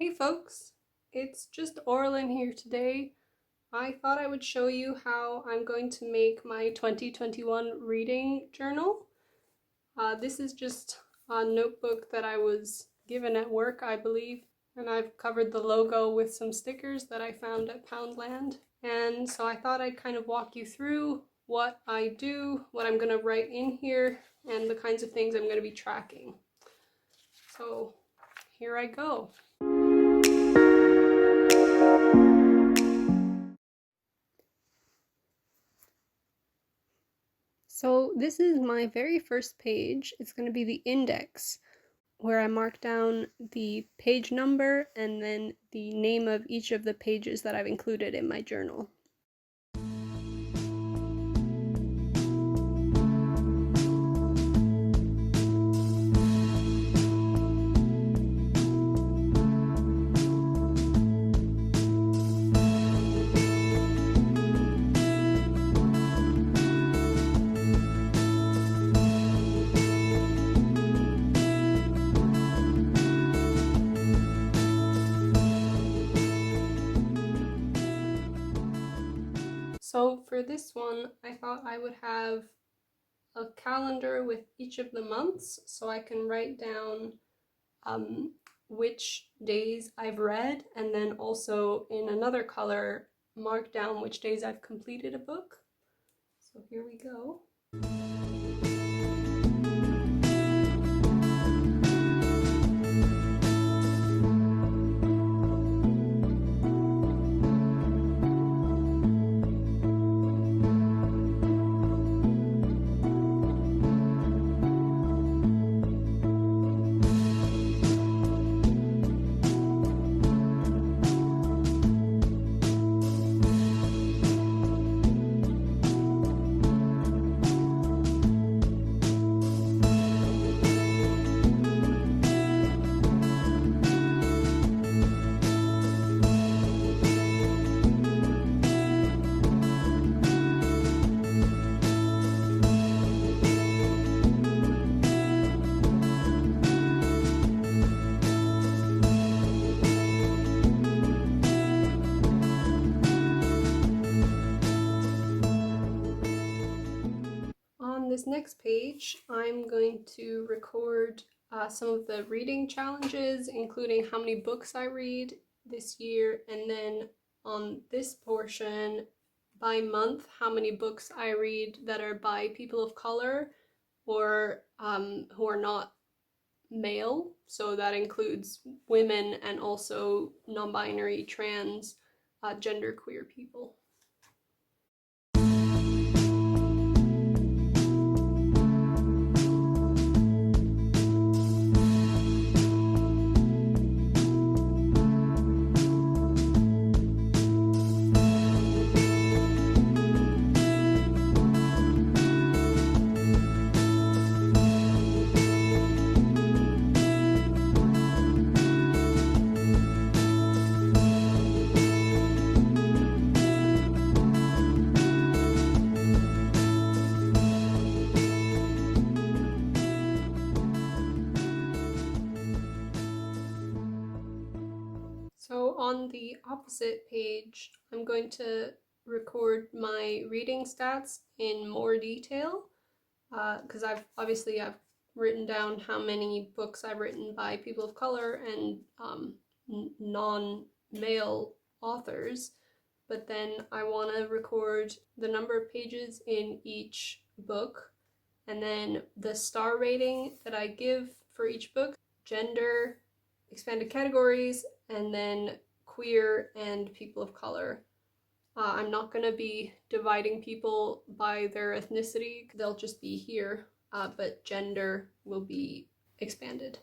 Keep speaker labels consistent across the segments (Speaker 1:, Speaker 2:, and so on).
Speaker 1: Hey folks, it's just Orlen here today. I thought I would show you how I'm going to make my 2021 reading journal. This is just a notebook that I was given at work, I believe, and I've covered the logo with some stickers that I found at Poundland. And so I thought I'd kind of walk you through what I do, what I'm going to write in here, and the kinds of things I'm going to be tracking. So here I go. So this is my very first page. It's going to be the index, where I mark down the page number and then the name of each of the pages that I've included in my journal. So for this one, I thought I would have a calendar with each of the months, so I can write down which days I've read, and then also in another color mark down which days I've completed a book. So here we go. On this next page, I'm going to record some of the reading challenges, including how many books I read this year, and then on this portion, by month, how many books I read that are by people of color or who are not male. So that includes women and also non-binary, trans, genderqueer people. So on the opposite page, I'm going to record my reading stats in more detail, because I've written down how many books I've written by people of color and non-male authors, but then I want to record the number of pages in each book, and then the star rating that I give for each book, gender, expanded categories, and then queer and people of color. I'm not going to be dividing people by their ethnicity, they'll just be here, but gender will be expanded.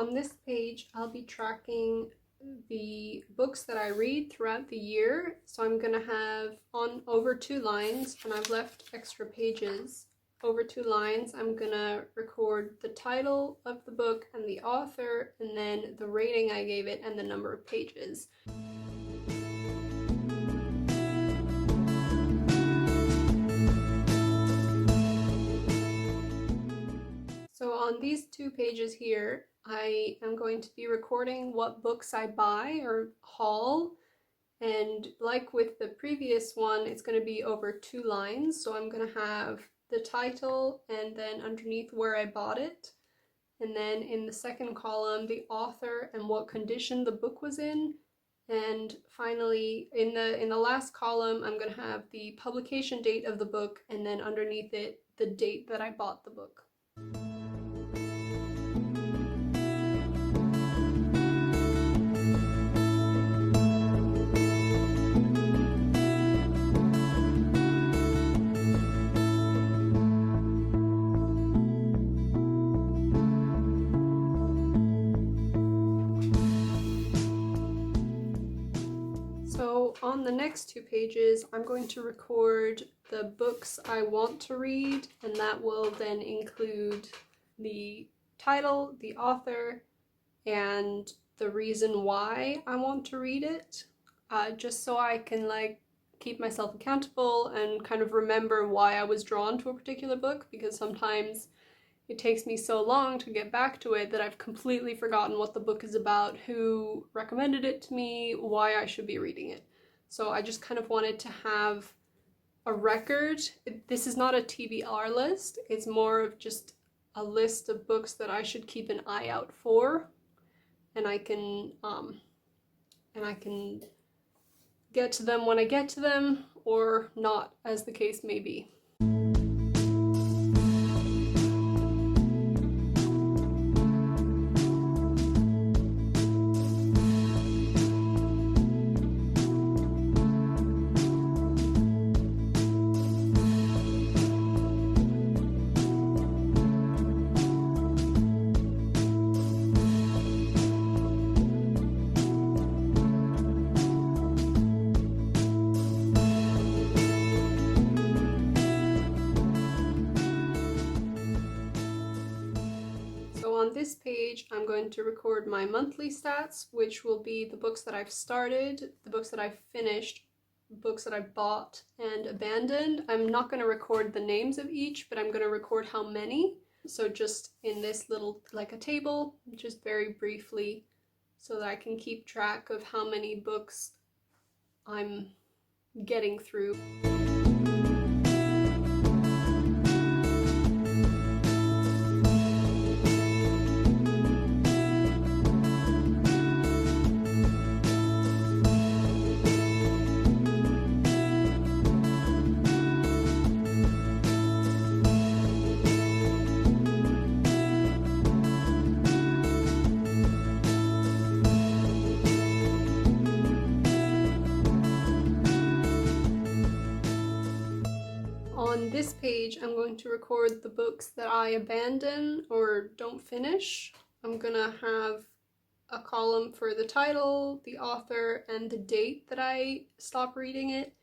Speaker 1: on this page, I'll be tracking the books that I read throughout the year. So I'm gonna have on over 2 lines, and I've left extra pages. Over 2 lines, I'm gonna record the title of the book and the author, and then the rating I gave it and the number of pages. So on these 2 pages here, I am going to be recording what books I buy or haul, and like with the previous one, it's going to be over 2 lines. So I'm going to have the title and then underneath where I bought it, and then in the second column the author and what condition the book was in, and finally in the last column I'm going to have the publication date of the book, and then underneath it the date that I bought the book. So on the next 2 pages, I'm going to record the books I want to read, and that will then include the title, the author, and the reason why I want to read it, just so I can keep myself accountable and kind of remember why I was drawn to a particular book, because sometimes it takes me so long to get back to it that I've completely forgotten what the book is about, who recommended it to me, why I should be reading it. So I just kind of wanted to have a record. This is not a TBR list, it's more of just a list of books that I should keep an eye out for, and I can get to them when I get to them, or not, as the case may be. On this page, I'm going to record my monthly stats, which will be the books that I've started, the books that I've finished, books that I bought and abandoned. I'm not going to record the names of each, but I'm going to record how many. So just in this little, like a table, just very briefly, so that I can keep track of how many books I'm getting through. On this page, I'm going to record the books that I abandon or don't finish. I'm gonna have a column for the title, the author, and the date that I stop reading it.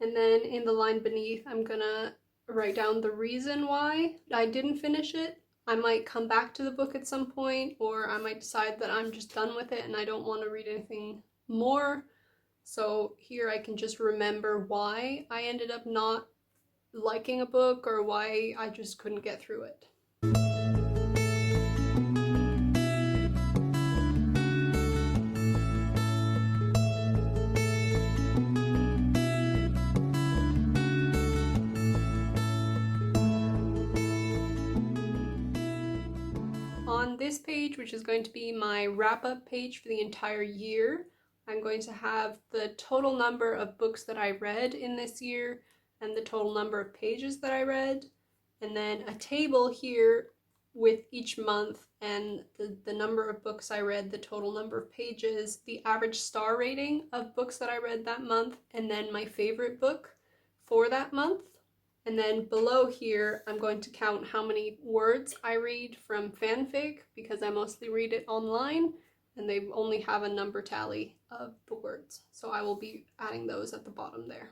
Speaker 1: And then in the line beneath, I'm gonna write down the reason why I didn't finish it. I might come back to the book at some point, or I might decide that I'm just done with it and I don't want to read anything more. So here I can just remember why I ended up not liking a book, or why I just couldn't get through it. On this page, which is going to be my wrap-up page for the entire year, I'm going to have the total number of books that I read in this year and the total number of pages that I read, and then a table here with each month and the number of books I read, the total number of pages, the average star rating of books that I read that month, and then my favorite book for that month. And then below here, I'm going to count how many words I read from fanfic, because I mostly read it online and they only have a number tally of the words. So I will be adding those at the bottom there.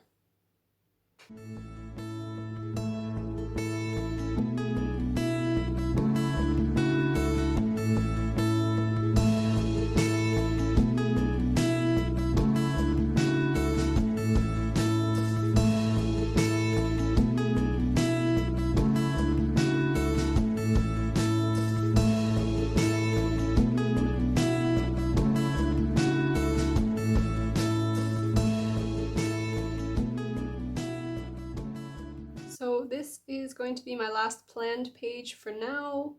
Speaker 1: So this is going to be my last planned page for now.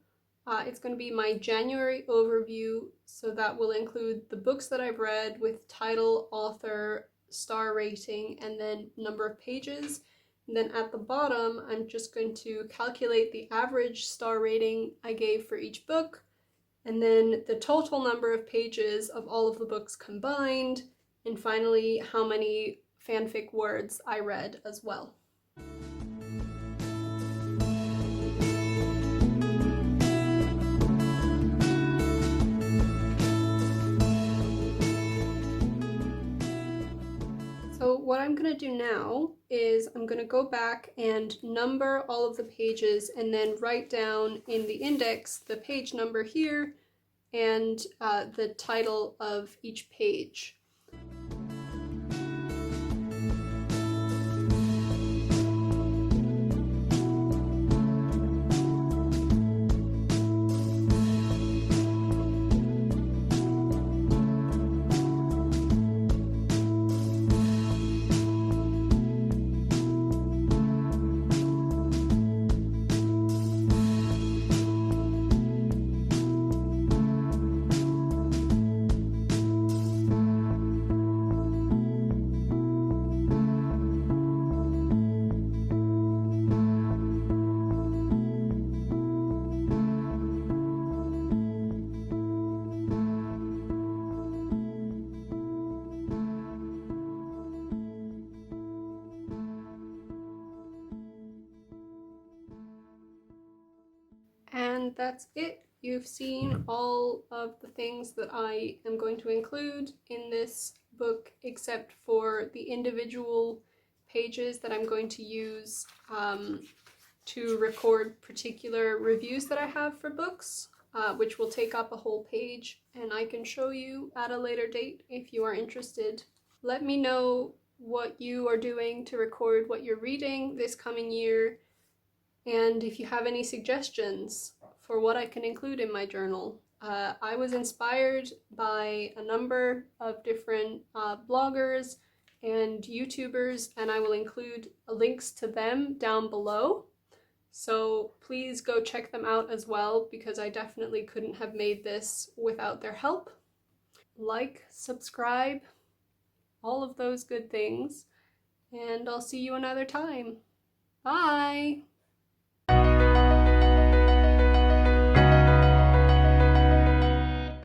Speaker 1: It's going to be my January overview, so that will include the books that I've read with title, author, star rating, and then number of pages. And then at the bottom, I'm just going to calculate the average star rating I gave for each book, and then the total number of pages of all of the books combined, and finally how many fanfic words I read as well. So what I'm going to do now is I'm going to go back and number all of the pages and then write down in the index the page number here and the title of each page. And that's it. You've seen all of the things that I am going to include in this book, except for the individual pages that I'm going to use to record particular reviews that I have for books, which will take up a whole page, and I can show you at a later date if you are interested. Let me know what you are doing to record what you're reading this coming year, and if you have any suggestions for what I can include in my journal. I was inspired by a number of different bloggers and YouTubers, and I will include links to them down below. So please go check them out as well, because I definitely couldn't have made this without their help. Like, subscribe, all of those good things, and I'll see you another time. Bye!